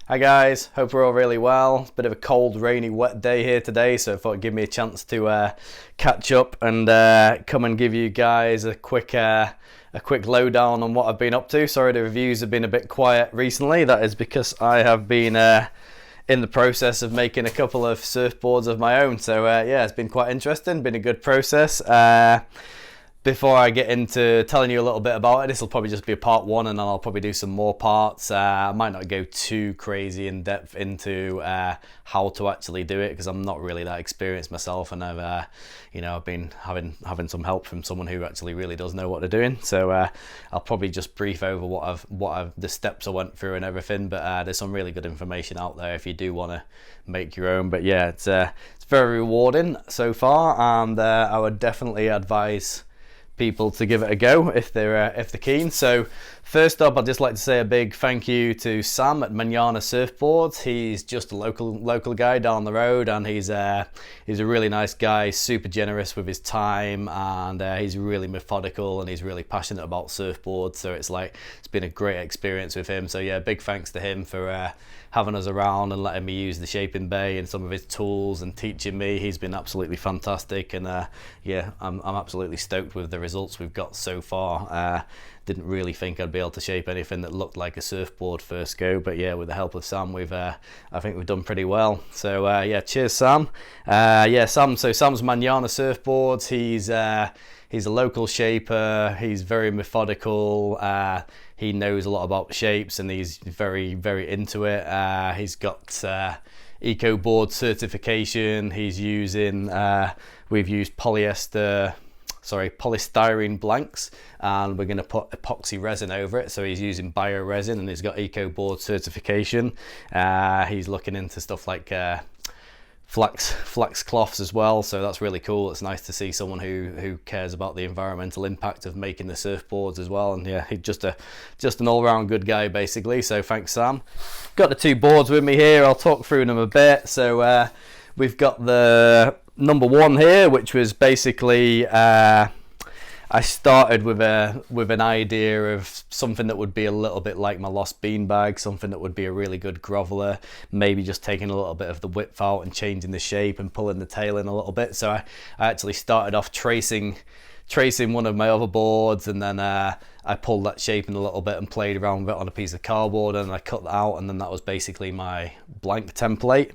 Hi guys, hope we're all really well. It's a bit of a cold, rainy, wet day here today, so I thought it'd give me a chance to catch up and come and give you guys a quick lowdown on what I've been up to. Sorry the reviews have been a bit quiet recently. That is because I have been in the process of making a couple of surfboards of my own. So yeah, it's been quite interesting, been a good process. Before I get into telling you a little bit about it, this will probably just be a part one, and then I'll probably do some more parts. I might not go too crazy in depth into how to actually do it, because I'm not really that experienced myself, and I've been having some help from someone who actually really does know what they're doing. So I'll probably just brief over the steps I went through and everything. But there's some really good information out there if you do want to make your own. But yeah, it's very rewarding so far, and I would definitely advise people to give it a go if they're keen. So first up, I'd just like to say a big thank you to Sam at Manana Surfboards. He's just a local guy down the road, and he's a really nice guy, super generous with his time, and he's really methodical, and he's really passionate about surfboards. So it's been a great experience with him. So yeah, big thanks to him for having us around and letting me use the shaping bay and some of his tools and teaching me. He's been absolutely fantastic, and yeah, I'm absolutely stoked with the results we've got so far. Didn't really think I'd be able to shape anything that looked like a surfboard first go, but yeah, with the help of Sam, I think we've done pretty well. So yeah, cheers Sam. Sam's Manana Surfboards. He's a local shaper. He's very methodical. He knows a lot about shapes, and he's very, very into it. He's got eco board certification. He's using we've used polystyrene blanks, and we're going to put epoxy resin over it. So he's using bio resin, and he's got eco board certification. He's looking into stuff like flax cloths as well, so that's really cool. It's nice to see someone who cares about the environmental impact of making the surfboards as well. And yeah, he's just an all-round good guy basically. So thanks Sam. Got the two boards with me here. I'll talk through them a bit. So we've got the number one here, which was basically I started with an idea of something that would be a little bit like my Lost Beanbag, something that would be a really good groveler, maybe just taking a little bit of the width out and changing the shape and pulling the tail in a little bit. So I actually started off tracing one of my other boards, and then I pulled that shape in a little bit and played around with it on a piece of cardboard, and I cut that out, and then that was basically my blank template.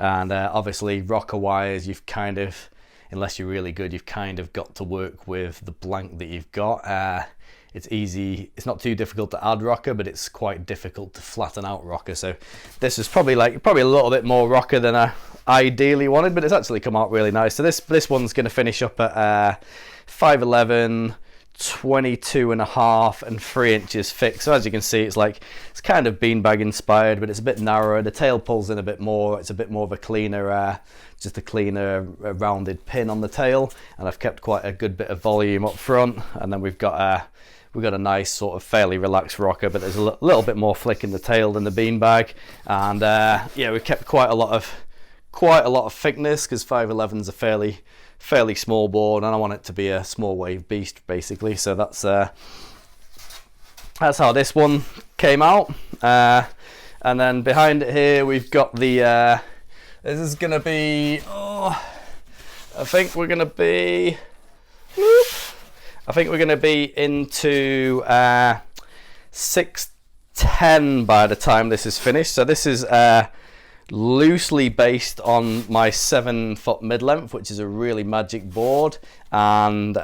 And obviously rocker wires, you've kind of, unless you're really good, you've kind of got to work with the blank that you've got. It's easy, it's not too difficult to add rocker, but it's quite difficult to flatten out rocker. So this is probably a little bit more rocker than I ideally wanted, but it's actually come out really nice. So this one's going to finish up at 5'11", 22.5 and 3 inches thick. So as you can see, it's kind of beanbag inspired, but it's a bit narrower. The tail pulls in a bit more. It's a bit more of a cleaner, just a cleaner rounded pin on the tail, and I've kept quite a good bit of volume up front. And then we've got a nice sort of fairly relaxed rocker, but there's a little bit more flick in the tail than the beanbag. And yeah, we've kept quite a lot of thickness, because 5'11's a fairly small board, and I want it to be a small wave beast basically. So that's how this one came out. And then behind it here we've got the this is gonna be I think we're gonna be into 610 by the time this is finished. So this is loosely based on my 7-foot mid-length, which is a really magic board, and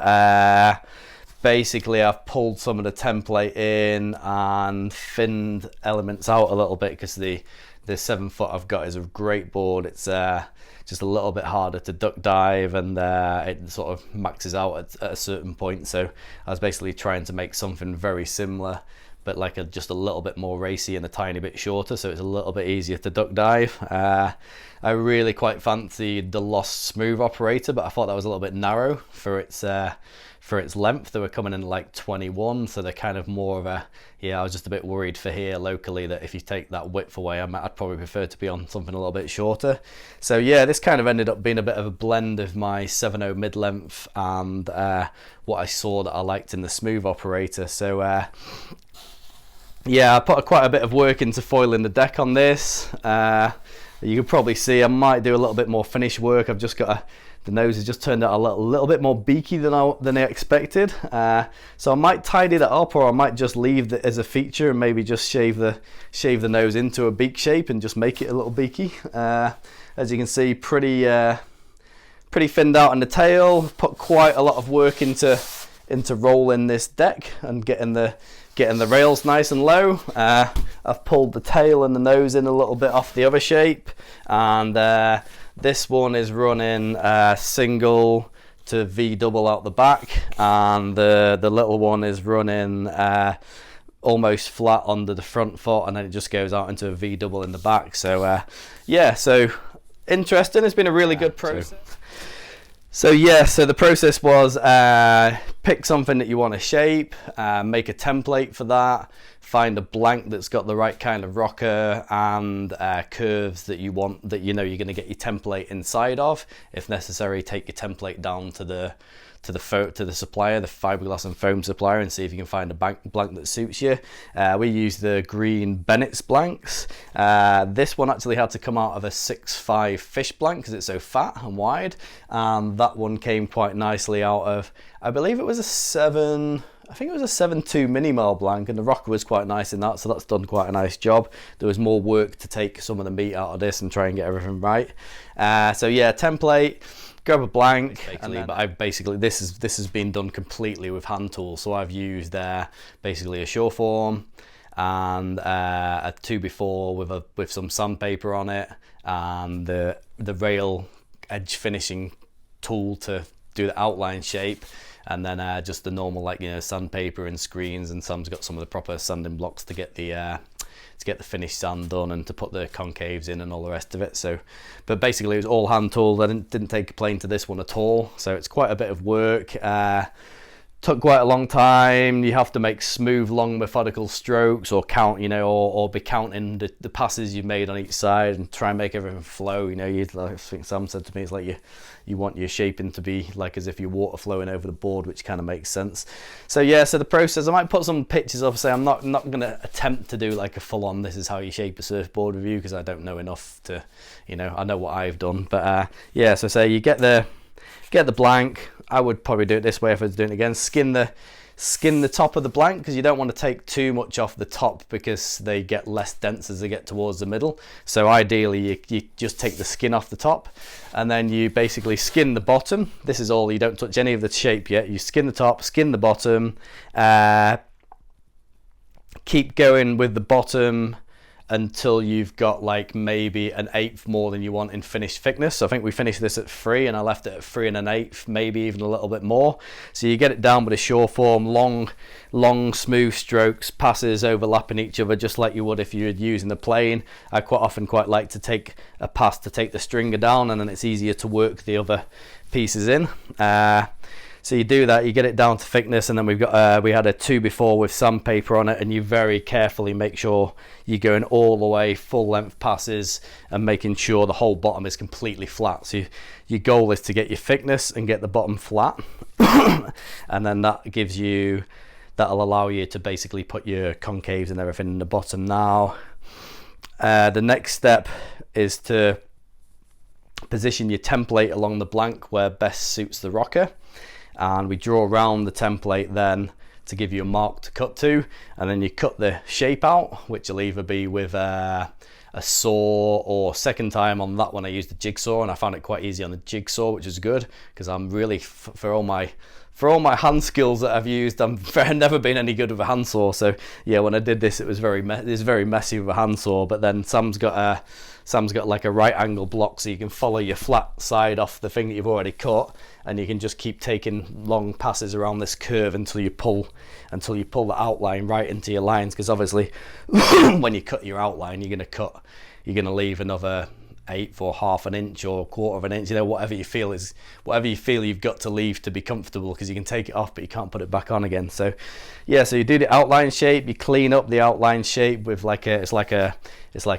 basically I've pulled some of the template in and thinned elements out a little bit, because the 7-foot I've got is a great board. It's just a little bit harder to duck dive, and it sort of maxes out at a certain point. So I was basically trying to make something very similar, but just a little bit more racy and a tiny bit shorter, so it's a little bit easier to duck dive. I really quite fancied the Lost Smooth operator, but I thought that was a little bit narrow for its length. They were coming in 21, so they're kind of more of a, I was just a bit worried for here locally that if you take that width away, I'd probably prefer to be on something a little bit shorter. So yeah, this kind of ended up being a bit of a blend of my 7.0 mid-length and what I saw that I liked in the Smooth operator. So yeah, I put quite a bit of work into foiling the deck on this. You can probably see I might do a little bit more finish work. I've just got the nose has just turned out a little bit more beaky than I expected. So I might tidy that up, or I might just leave it as a feature and maybe just shave the nose into a beak shape and just make it a little beaky. As you can see, pretty thinned out in the tail. Put quite a lot of work into rolling this deck and getting the rails nice and low. I've pulled the tail and the nose in a little bit off the other shape, and this one is running single to V double out the back, and the little one is running almost flat under the front foot, and then it just goes out into a V double in the back. So yeah, so interesting. It's been a really good process. So yeah, so the process was pick something that you want to shape, make a template for that, find a blank that's got the right kind of rocker and curves that you want, that you know you're going to get your template inside of. If necessary, take your template down to the supplier, the fiberglass and foam supplier, and see if you can find a blank that suits you. We use the green Bennett's blanks. This one actually had to come out of a 6.5 fish blank because it's so fat and wide, and that one came quite nicely out of, I believe it was a 7.2 mini mile blank, and the rocker was quite nice in that, so that's done quite a nice job. There was more work to take some of the meat out of this and try and get everything right. So yeah, template, grab a blank, but I've basically, this has been done completely with hand tools. So I've used basically a shore form and a 2x4 with some sandpaper on it, and the rail edge finishing tool to do the outline shape, and then just the normal, like, you know, sandpaper and screens, and Sam's got some of the proper sanding blocks to get the finished sand done and to put the concaves in and all the rest of it. So, but basically it was all hand tooled. I didn't take a plane to this one at all, so it's quite a bit of work. Took quite a long time. You have to make smooth, long, methodical strokes, or count, you know, or be counting the passes you've made on each side and try and make everything flow. You know, I think Sam said to me, it's like you want your shaping to be like as if you're water flowing over the board, which kind of makes sense. So yeah, so the process, I might put some pictures up. Say I'm not going to attempt to do like a full-on "this is how you shape a surfboard" review, because I don't know enough to, you know, I know what I've done. But yeah, so say you get the blank. I would probably do it this way if I was doing it again. Skin the top of the blank, because you don't want to take too much off the top because they get less dense as they get towards the middle. So ideally you just take the skin off the top, and then you basically skin the bottom. This is all, you don't touch any of the shape yet. You skin the top, skin the bottom, keep going with the bottom until you've got like maybe 1/8 more than you want in finished thickness. So I think we finished this at 3 and I left it at 3 1/8, maybe even a little bit more. So you get it down with a shore form, long smooth strokes, passes overlapping each other just like you would if you were using the plane. I quite often like to take a pass to take the stringer down, and then it's easier to work the other pieces in. So you do that, you get it down to thickness, and then we had a 2x4 with sandpaper on it, and you very carefully make sure you're going all the way full length passes and making sure the whole bottom is completely flat. So your goal is to get your thickness and get the bottom flat, and then that'll allow you to basically put your concaves and everything in the bottom. Now the next step is to position your template along the blank where best suits the rocker. And we draw around the template then to give you a mark to cut to, and then you cut the shape out, which will either be with a saw, or second time on that one I used a jigsaw, and I found it quite easy on the jigsaw, which is good because I'm really, for all my hand skills that I've used, I've never been any good with a handsaw. So yeah, when I did this, it was very messy with a handsaw. But then Sam's got like a right angle block, so you can follow your flat side off the thing that you've already cut, and you can just keep taking long passes around this curve until you pull the outline right into your lines. Because obviously, when you cut your outline, you're gonna leave another 1/8 or 1/2 inch or 1/4 of an inch, you know, whatever you feel you've got to leave to be comfortable, because you can take it off but you can't put it back on again. So yeah, so you do the outline shape, you clean up the outline shape with it's like a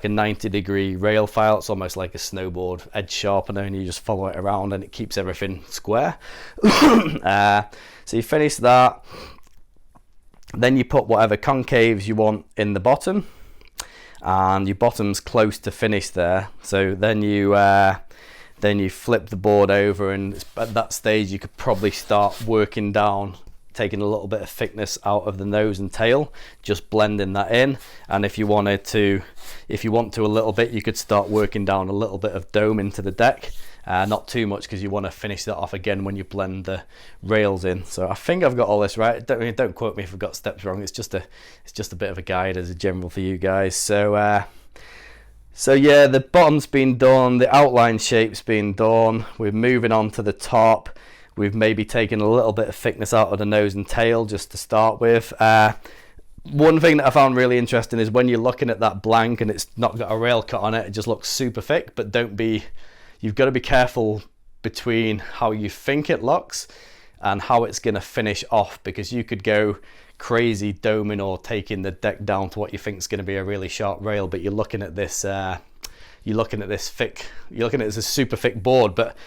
90-degree rail file. It's almost like a snowboard edge sharpener, and you just follow it around and it keeps everything square. So you finish that. Then you put whatever concaves you want in the bottom, and your bottom's close to finish there. So then you flip the board over, and at that stage you could probably start working down, taking a little bit of thickness out of the nose and tail, just blending that in. And if you want to a little bit, you could start working down a little bit of dome into the deck. Not too much, because you want to finish that off again when you blend the rails in. So I think I've got all this right. Don't quote me if I've got steps wrong. It's just a bit of a guide as a general for you guys. So yeah, the bottom's been done, the outline shape's been done. We're moving on to the top. We've maybe taken a little bit of thickness out of the nose and tail just to start with. One thing that I found really interesting is when you're looking at that blank and it's not got a rail cut on it, it just looks super thick. But you've got to be careful between how you think it looks and how it's going to finish off, because you could go crazy doming or taking the deck down to what you think is going to be a really sharp rail, but you're looking at this thick, you're looking at this super thick board. But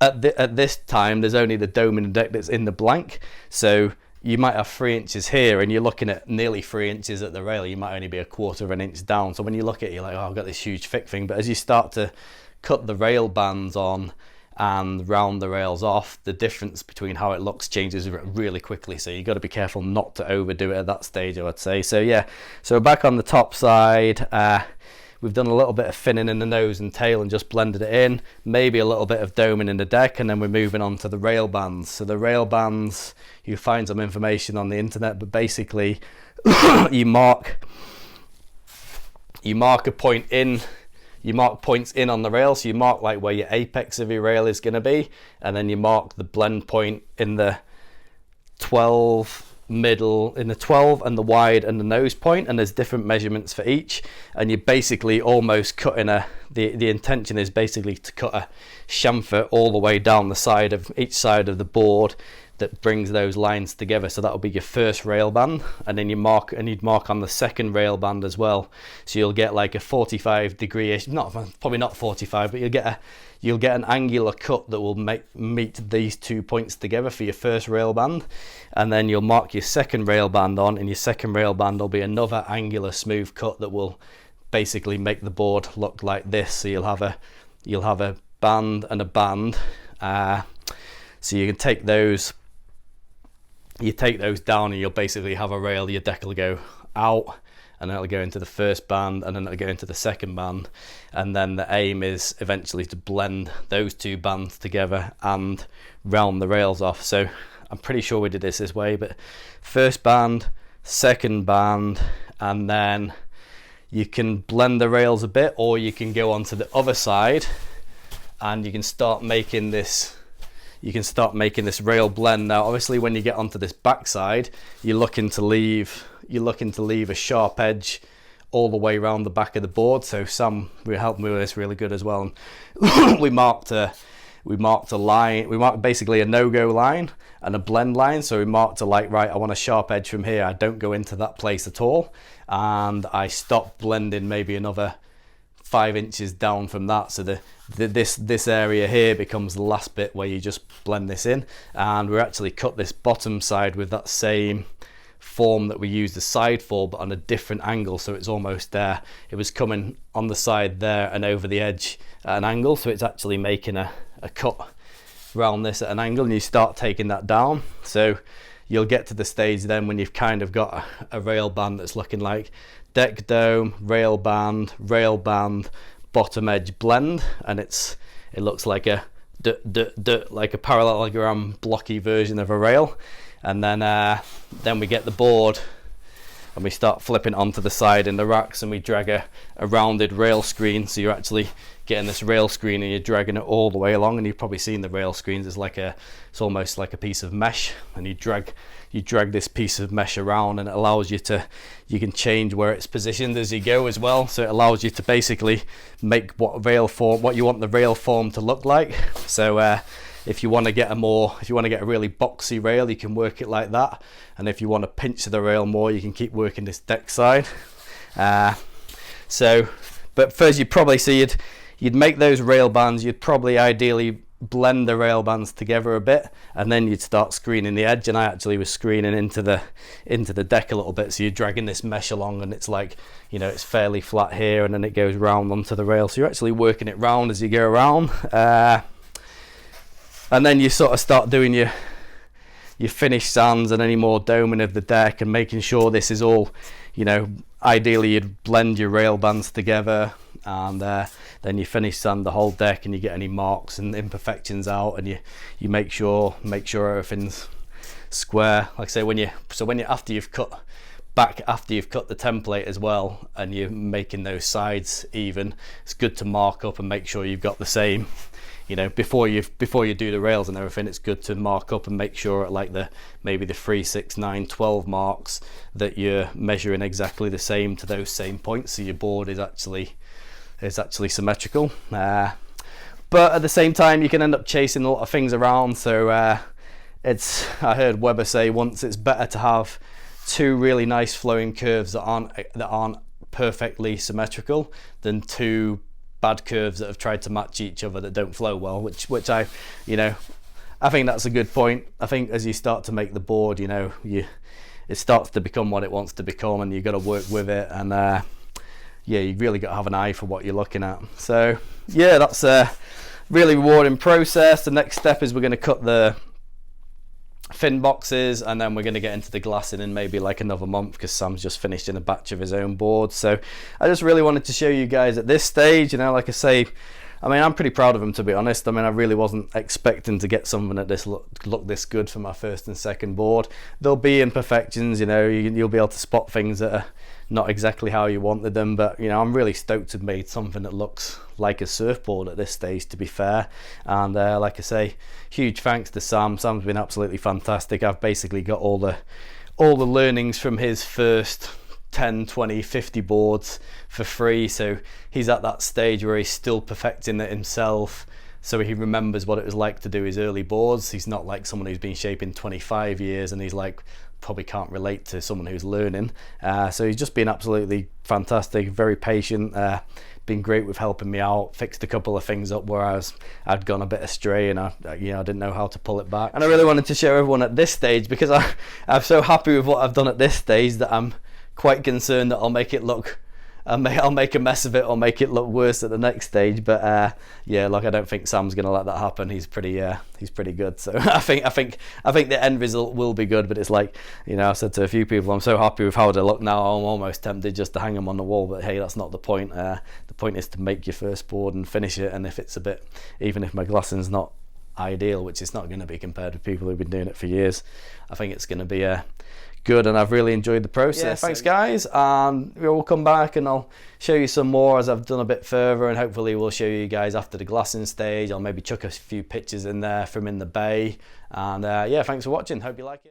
at this time there's only the dome in the deck that's in the blank, so you might have 3 inches here and you're looking at nearly 3 inches at the rail. You might only be a quarter of an inch down, so when you look at it, you're like, oh, I've got this huge thick thing. But as you start to cut the rail bands on and round the rails off, the difference between how it looks changes really quickly. So you've got to be careful not to overdo it at that stage, I would say. So yeah, so back on the top side, we've done a little bit of thinning in the nose and tail and just blended it in, maybe a little bit of doming in the deck, and then we're moving on to the rail bands. So the rail bands, you find some information on the internet, but basically you mark a point in, you mark points in on the rail. So you mark like where your apex of your rail is going to be, and then you mark the blend point in the 12 middle, in the 12 and the wide and the nose point, and there's different measurements for each, and you're basically almost cutting the intention is basically to cut a chamfer all the way down the side of each side of the board that brings those lines together. So that'll be your first rail band, and then you'd mark on the second rail band as well. So you'll get like a 45 degree-ish, probably not 45, but you'll get an angular cut that will meet these 2 points together for your first rail band. And then you'll mark your second rail band on, and your second rail band will be another angular smooth cut that will basically make the board look like this. So you'll have a band and a band. So you can take those down, and you'll basically have a rail. Your deck will go out, and then it'll go into the first band, and then it'll go into the second band. And then the aim is eventually to blend those 2 bands together and round the rails off. So I'm pretty sure we did this way, but first band, second band, and then you can blend the rails a bit, or you can go onto the other side and you can start making this rail blend. Now obviously when you get onto this back side, you're looking to leave a sharp edge all the way around the back of the board. So Sam helped me with this really good as well. we marked a line, we marked basically a no-go line and a blend line. So we marked right, I want a sharp edge from here, I don't go into that place at all, and I stop blending maybe another 5 inches down from that. So this area here becomes the last bit where you just blend this in, and we actually cut this bottom side with that same form that we used the side for, but on a different angle. So it's almost there, it was coming on the side there and over the edge at an angle, so it's actually making a cut around this at an angle, and you start taking that down. So you'll get to the stage then when you've kind of got a rail band that's looking like deck dome, rail band, bottom edge blend, and it looks like a parallelogram blocky version of a rail. And then we get the board and we start flipping onto the side in the racks, and we drag a rounded rail screen. So you're actually getting this rail screen and you're dragging it all the way along, and you've probably seen the rail screens. It's almost like a piece of mesh, and you drag this piece of mesh around, and it allows you can change where it's positioned as you go as well. So it allows you to basically make what you want the rail form to look like. So if you want to get a really boxy rail, you can work it like that, and if you want to pinch the rail more, you can keep working this deck side. But first you'd make those rail bands. You'd probably ideally blend the rail bands together a bit, and then you'd start screening the edge. And I actually was screening into the deck a little bit, so you're dragging this mesh along, and it's like, you know, it's fairly flat here, and then it goes round onto the rail, so you're actually working it round as you go around. And then you sort of start doing your finished sands and any more doming of the deck, and making sure this is all, you know, ideally you'd blend your rail bands together, and then you finish sand the whole deck, and you get any marks and imperfections out, and you make sure everything's square. Like I say, after you've cut the template as well, and you're making those sides even, it's good to mark up and make sure you've got the same. You know, before you do the rails and everything, it's good to mark up and make sure at like maybe the 3, 6, 9, 12 marks that you're measuring exactly the same to those same points, so your board is actually symmetrical. But at the same time, you can end up chasing a lot of things around. So I heard Weber say once, it's better to have 2 really nice flowing curves that aren't perfectly symmetrical than 2 bad curves that have tried to match each other that don't flow well, which I think that's a good point. I think as you start to make the board, you know, it starts to become what it wants to become, and you've got to work with it, and yeah, you really got to have an eye for what you're looking at. So yeah, that's a really rewarding process. The next step is we're going to cut the fin boxes, and then we're going to get into the glassing in maybe like another month, because Sam's just finished in a batch of his own boards. So I just really wanted to show you guys at this stage, you know, like I say, I mean, I'm pretty proud of him, to be honest. I mean, I really wasn't expecting to get something that look this good for my first and second board. There'll be imperfections, you know, you'll be able to spot things that are not exactly how you wanted them, but you know, I'm really stoked to have made something that looks like a surfboard at this stage, to be fair. And like I say, huge thanks to Sam. Sam's been absolutely fantastic. I've basically got all the learnings from his first 10, 20, 50 boards for free, so he's at that stage where he's still perfecting it himself, so he remembers what it was like to do his early boards. He's not like someone who's been shaping 25 years and he's like probably can't relate to someone who's learning. So he's just been absolutely fantastic, very patient, been great with helping me out, fixed a couple of things up where I'd gone a bit astray, and I didn't know how to pull it back. And I really wanted to show everyone at this stage, because I'm so happy with what I've done at this stage that I'm quite concerned that I'll make it look, I'll make a mess of it or make it look worse at the next stage. But yeah, like I don't think Sam's gonna let that happen. He's pretty good. So I think the end result will be good. But it's like, you know, I said to a few people, I'm so happy with how they look now, I'm almost tempted just to hang them on the wall. But hey, that's not the point. The point is to make your first board and finish it. And if it's a bit, even if my glassing's not ideal, which it's not going to be compared to people who've been doing it for years, I think it's going to be good, and I've really enjoyed the process. Yeah, thanks guys, and we'll come back and I'll show you some more as I've done a bit further, and hopefully we'll show you guys after the glassing stage. I'll maybe chuck a few pictures in there from in the bay, and yeah, thanks for watching, hope you like it.